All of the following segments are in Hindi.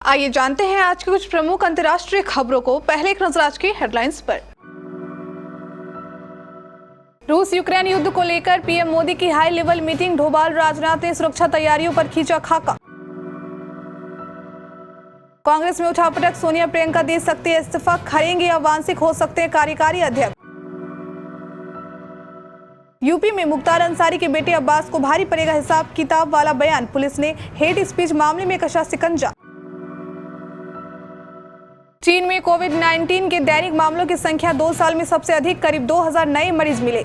आइए जानते हैं आज की कुछ प्रमुख अंतर्राष्ट्रीय खबरों को। पहले एक नजर आज की हेडलाइंस पर। रूस यूक्रेन युद्ध को लेकर पीएम मोदी की high level meeting, Doval Rajnath ने सुरक्षा तैयारियों पर खींचा खाका। कांग्रेस में उठापटक, सोनिया प्रियंका दे सकते हैं इस्तीफा, खड़ेंगे या वांशिक हो सकते हैं कार्यकारी अध्यक्ष। यूपी में मुख्तार अंसारी के बेटे अब्बास को भारी पड़ेगा हिसाब किताब वाला बयान, पुलिस ने हेट स्पीच मामले में कसा शिकंजा। चीन में कोविड-19 के दैनिक मामलों की संख्या 2 साल में सबसे अधिक, करीब 2000 नए मरीज मिले।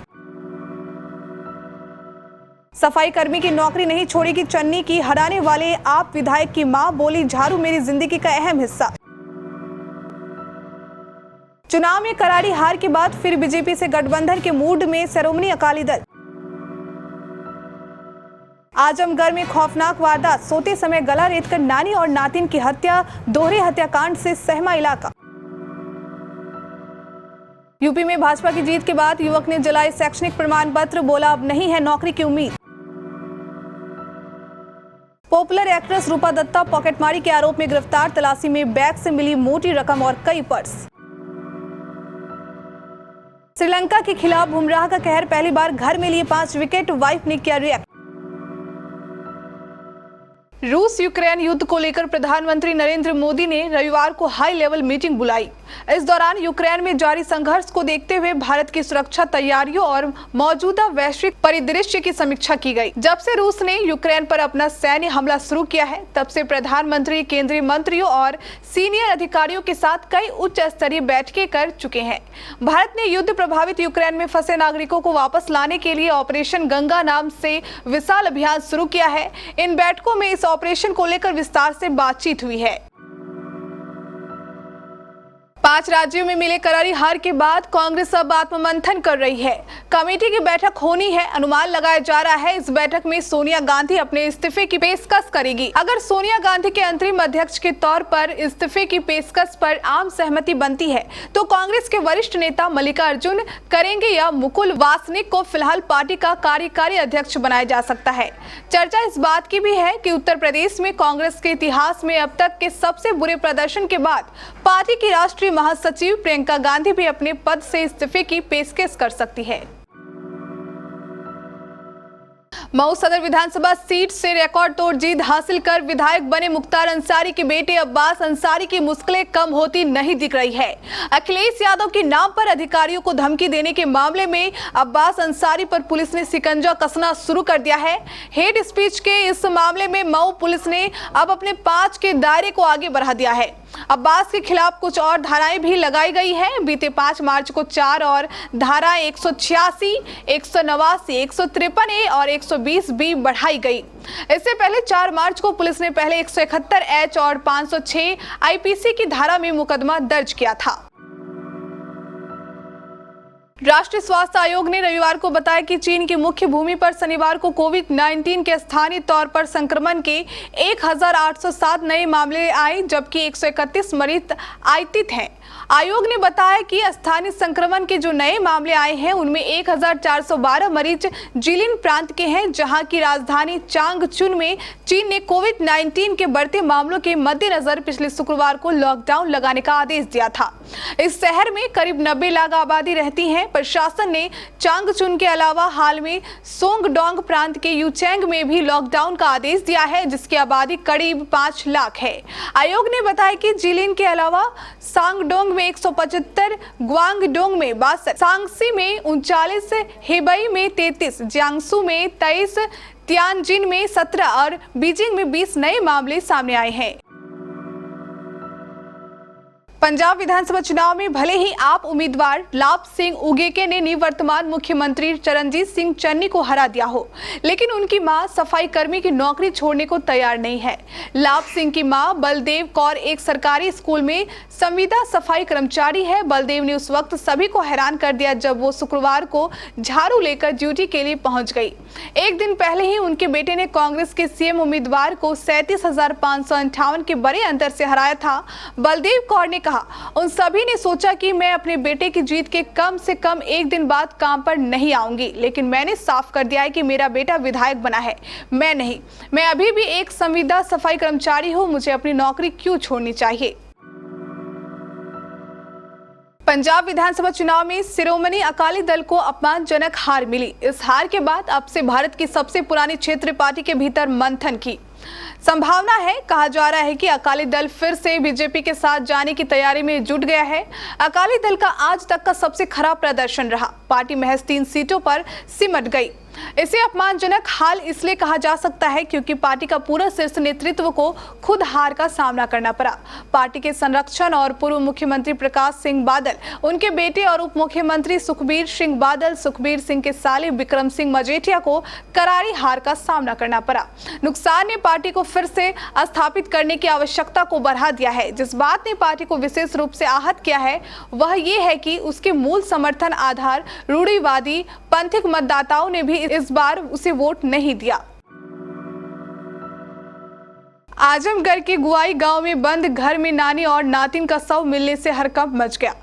सफाई कर्मी की नौकरी नहीं छोड़ेगी चन्नी की, हराने वाले आप विधायक की मां बोली, झाड़ू मेरी जिंदगी का अहम हिस्सा। चुनाव में करारी हार के बाद फिर बीजेपी से गठबंधन के मूड में शिरोमणि अकाली दल। आजमगढ़ में खौफनाक वारदात, सोते समय गला रेतकर नानी और नातिन की हत्या, दोहरे हत्याकांड से सहमा इलाका। यूपी में भाजपा की जीत के बाद युवक ने जलाए शैक्षणिक प्रमाण पत्र, बोला अब नहीं है नौकरी की उम्मीद। पॉपुलर एक्ट्रेस रूपा दत्ता पॉकेटमारी के आरोप में गिरफ्तार, तलाशी में बैग से मिली मोटी रकम और कई पर्स। श्रीलंका के खिलाफ बुमराह का कहर, पहली बार घर में लिए 5 विकेट, वाइफ ने किया रिएक्ट। रूस यूक्रेन युद्ध को लेकर प्रधानमंत्री नरेंद्र मोदी ने रविवार को हाई लेवल मीटिंग बुलाई। इस दौरान यूक्रेन में जारी संघर्ष को देखते हुए भारत की सुरक्षा तैयारियों और मौजूदा वैश्विक परिदृश्य की समीक्षा की गई। जब से रूस ने यूक्रेन पर अपना सैन्य हमला शुरू किया है, तब से प्रधानमंत्री केंद्रीय मंत्रियों और सीनियर अधिकारियों के साथ कई उच्च स्तरीय बैठकें कर चुके हैं। भारत ने युद्ध प्रभावित यूक्रेन में फंसे नागरिकों को वापस लाने के लिए ऑपरेशन गंगा नाम से विशाल अभियान शुरू किया है। इन बैठकों में इस ऑपरेशन को लेकर विस्तार से बातचीत हुई है। 5 राज्यों में मिले करारी हार के बाद कांग्रेस अब आत्ममंथन कर रही है। कमेटी की बैठक होनी है, अनुमान लगाया जा रहा है इस बैठक में सोनिया गांधी अपने इस्तीफे की पेशकश करेगी। अगर सोनिया गांधी के अंतरिम अध्यक्ष के तौर पर इस्तीफे की पेशकश पर आम सहमति बनती है तो कांग्रेस के वरिष्ठ नेता मल्लिकार्जुन खड़गे या मुकुल वासनिक को फिलहाल पार्टी का कार्यकारी अध्यक्ष बनाया जा सकता है। चर्चा इस बात की भी है कि उत्तर प्रदेश में कांग्रेस के इतिहास में अब तक के सबसे बुरे प्रदर्शन के बाद पार्टी की राष्ट्रीय महासचिव प्रियंका गांधी भी अपने पद से इस्तीफे की पेशकश कर सकती है। मऊ सदर विधानसभा सीट से रिकॉर्ड तोड़ जीत हासिल कर विधायक बने मुख्तार अंसारी के बेटे अब्बास अंसारी की मुश्किलें कम होती नहीं दिख रही है। अखिलेश यादव के नाम पर अधिकारियों को धमकी देने के मामले में अब्बास अंसारी पर पुलिस ने शिकंजा कसना शुरू कर दिया है। हेट स्पीच के इस मामले में मऊ पुलिस ने अब अपने 5 के दायरे को आगे बढ़ा दिया है। अब्बास के खिलाफ कुछ और धाराएं भी लगाई गई हैं। बीते 5 मार्च को 4 और धाराएं 186, 189, 153 ए और 120 बी बढ़ाई गई। इससे पहले 4 मार्च को पुलिस ने पहले 171 एच और 506 आईपीसी की धारा में मुकदमा दर्ज किया था। राष्ट्रीय स्वास्थ्य आयोग ने रविवार को बताया कि चीन की मुख्य भूमि पर शनिवार को कोविड-19 के स्थानीय तौर पर संक्रमण के 1807 नए मामले आए, जबकि 131 मरीज आयतित हैं। आयोग ने बताया कि स्थानीय संक्रमण के जो नए मामले आए हैं उनमें 1412 मरीज जिलिन प्रांत के हैं, जहां की राजधानी चांगचुन में चीन ने कोविड-19 के बढ़ते मामलों के मद्देनजर पिछले शुक्रवार को लॉकडाउन लगाने का आदेश दिया था। इस शहर में करीब 90 लाख आबादी रहती है। प्रशासन ने चांगचुन के अलावा हाल में सोंगडोंग प्रांत के यूचेंग में भी लॉकडाउन का आदेश दिया है, जिसकी आबादी करीब 5 लाख है। आयोग ने बताया कि जिलिन के अलावा सांगडोंग में 175, ग्वांगडोंग में 62, सांगसी में 39, हेबई में 33, जियांगसू में 23, तियानजिन में 17 और बीजिंग में 20 नए मामले सामने आए हैं। पंजाब विधानसभा चुनाव में भले ही आप उम्मीदवार लाभ सिंह उगेके ने निवर्तमान मुख्यमंत्री चरणजीत सिंह चन्नी को हरा दिया हो, लेकिन उनकी मां सफाई कर्मी की नौकरी छोड़ने को तैयार नहीं है। लाभ सिंह की मां बलदेव कौर एक सरकारी स्कूल में संविदा सफाई कर्मचारी है। बलदेव ने उस वक्त सभी को हैरान कर दिया जब वो शुक्रवार को झाड़ू लेकर ड्यूटी के लिए पहुंच गई। एक दिन पहले ही उनके बेटे ने कांग्रेस के सीएम उम्मीदवार को 37,558 के बड़े अंतर से हराया था। बलदेव कौर ने कहा कहा, उन सभी ने सोचा कि मैं अपने बेटे की जीत के कम से कम एक दिन बाद काम पर नहीं आऊंगी, लेकिन मैंने साफ कर दिया है कि मेरा बेटा विधायक बना है, मैं नहीं। मैं अभी भी एक संविदा सफाई कर्मचारी हूं, मुझे अपनी नौकरी क्यों छोड़नी चाहिए। पंजाब विधानसभा चुनाव में शिरोमणि अकाली दल को अपमानजनक हार मिली। इस हार के बाद अब से भारत की सबसे पुरानी क्षेत्रीय पार्टी के भीतर मंथन की संभावना है। कहा जा रहा है कि अकाली दल फिर से बीजेपी के साथ जाने की तैयारी में जुट गया है। अकाली दल का आज तक का सबसे खराब प्रदर्शन रहा। पार्टी महज 3 सीटों पर सिमट गई। इसे अपमानजनक हाल इसलिए कहा जा सकता है क्योंकि पार्टी का पूरा शीर्ष नेतृत्व को खुद हार का सामना करना पड़ा। पार्टी के संरक्षण और पूर्व मुख्यमंत्री प्रकाश सिंह बादल, उनके बेटे और उप मुख्यमंत्री सुखबीर सिंह बादल, सुखबीर सिंह के साले विक्रम सिंह मजेठिया को करारी हार का सामना करना पड़ा। नुकसान ने पार्टी को फिर से स्थापित करने की आवश्यकता को बढ़ा दिया है। जिस बात ने पार्टी को विशेष रूप से आहत किया है वह ये है कि उसके मूल समर्थन आधार रूढ़िवादी पंथिक मतदाताओं ने भी इस बार उसे वोट नहीं दिया। आजमगढ़ के गुआई गांव में बंद घर में नानी और नातिन का शव मिलने से हड़कंप मच गया।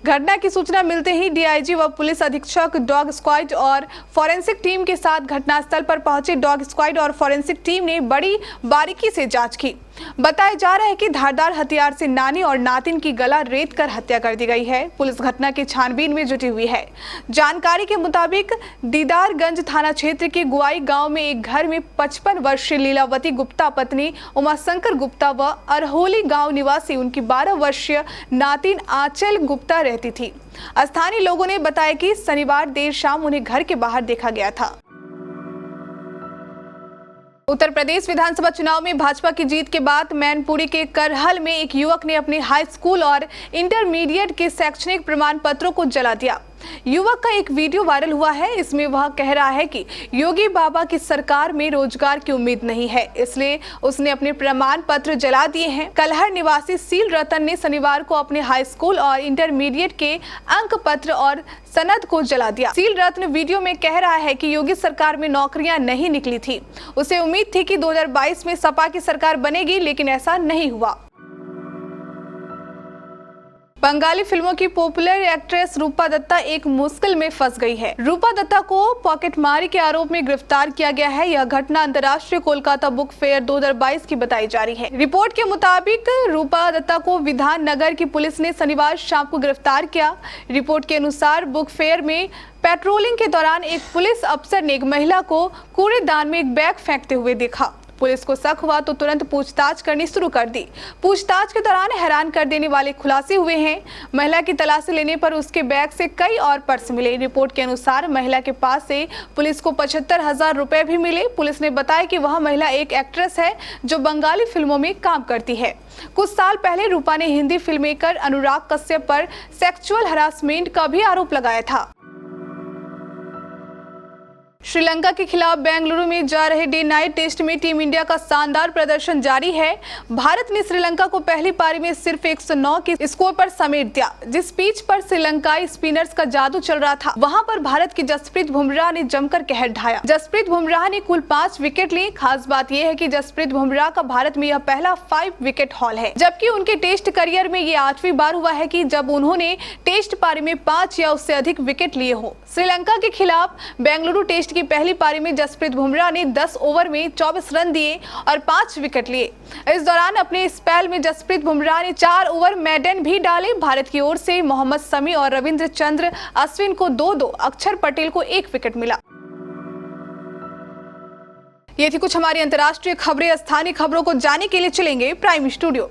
घटना की सूचना मिलते ही डीआईजी व पुलिस अधीक्षक डॉग स्क्वाड और फॉरेंसिक टीम के साथ घटनास्थल पर पहुंचे। डॉग स्क्वाड और फॉरेंसिक टीम ने बड़ी बारीकी से जांच की। बताया जा रहा है कि धारदार हथियार से नानी और नातिन की गला रेत कर हत्या कर दी गई है। पुलिस घटना की छानबीन में जुटी हुई है। जानकारी के मुताबिक दीदारगंज थाना क्षेत्र के गुआई गांव में एक घर में 55 वर्षीय लीलावती गुप्ता पत्नी उमाशंकर गुप्ता व अरहोली गांव निवासी उनकी 12 वर्षीय नातिन आंचल गुप्ता रहती थी। स्थानीय लोगों ने बताया कि शनिवार देर शाम उन्हें घर के बाहर देखा गया था। उत्तर प्रदेश विधानसभा चुनाव में भाजपा की जीत के बाद मैनपुरी के करहल में एक युवक ने अपने हाई स्कूल और इंटरमीडिएट के शैक्षणिक प्रमाण पत्रों को जला दिया। युवक का एक वीडियो वायरल हुआ है। इसमें वह कह रहा है कि योगी बाबा की सरकार में रोजगार की उम्मीद नहीं है, इसलिए उसने अपने प्रमाण पत्र जला दिए हैं। कलहर निवासी सील रतन ने शनिवार को अपने हाई स्कूल और इंटरमीडिएट के अंक पत्र और सनद को जला दिया। सील रत्न वीडियो में कह रहा है कि योगी सरकार में नौकरियां नहीं निकली थी। उसे उम्मीद थी कि 2022 में सपा की सरकार बनेगी, लेकिन ऐसा नहीं हुआ। बंगाली फिल्मों की पॉपुलर एक्ट्रेस रूपा दत्ता एक मुश्किल में फंस गई है। रूपा दत्ता को पॉकेटमारी के आरोप में गिरफ्तार किया गया है। यह घटना अंतर्राष्ट्रीय कोलकाता बुक फेयर 2022 की बताई जा रही है। रिपोर्ट के मुताबिक रूपा दत्ता को विधान नगर की पुलिस ने शनिवार शाम को गिरफ्तार किया। रिपोर्ट के अनुसार बुक फेयर में पेट्रोलिंग के दौरान एक पुलिस अफसर ने एक महिला को कूड़ेदान में एक बैग फेंकते हुए देखा। पुलिस को शक हुआ तो तुरंत पूछताछ करनी शुरू कर दी। पूछताछ के दौरान हैरान कर देने वाले खुलासे हुए हैं। महिला की तलाशी लेने पर उसके बैग से कई और पर्स मिले। रिपोर्ट के अनुसार महिला के पास से पुलिस को 75,000 रुपए भी मिले। पुलिस ने बताया कि वह महिला एक एक्ट्रेस है जो बंगाली फिल्मों में काम करती है। कुछ साल पहले रूपा ने हिंदी फिल्म मेकर अनुराग कश्यप पर सेक्सुअल हरासमेंट का भी आरोप लगाया था। श्रीलंका के खिलाफ बेंगलुरु में जा रहे डे नाइट टेस्ट में टीम इंडिया का शानदार प्रदर्शन जारी है। भारत ने श्रीलंका को पहली पारी में सिर्फ 109 के स्कोर पर समेट दिया। जिस पिच पर श्रीलंकाई स्पिनर्स का जादू चल रहा था, वहां पर भारत की जसप्रीत बुमराह ने जमकर कहर ढाया। जसप्रीत बुमराह ने कुल 5 विकेट लिए। खास बात यह है कि जसप्रीत बुमराह का भारत में यह पहला 5 विकेट हॉल है, जबकि उनके टेस्ट करियर में ये 8वीं बार हुआ है कि जब उन्होंने टेस्ट पारी में 5 या उससे अधिक विकेट लिए हो। श्रीलंका के खिलाफ बेंगलुरु टेस्ट की पहली पारी में जसप्रीत बुमराह ने 10 ओवर में 24 रन दिए और 5 विकेट लिए। इस दौरान अपने स्पेल में जसप्रीत बुमराह ने 4 ओवर मेडन भी डाले। भारत की ओर से मोहम्मद शमी और रविंद्र चंद्र अश्विन को 2-2, अक्षर पटेल को 1 विकेट मिला। ये थी कुछ हमारी अंतर्राष्ट्रीय खबरें। स्थानीय खबरों को जानने के लिए चलेंगे प्राइम स्टूडियो।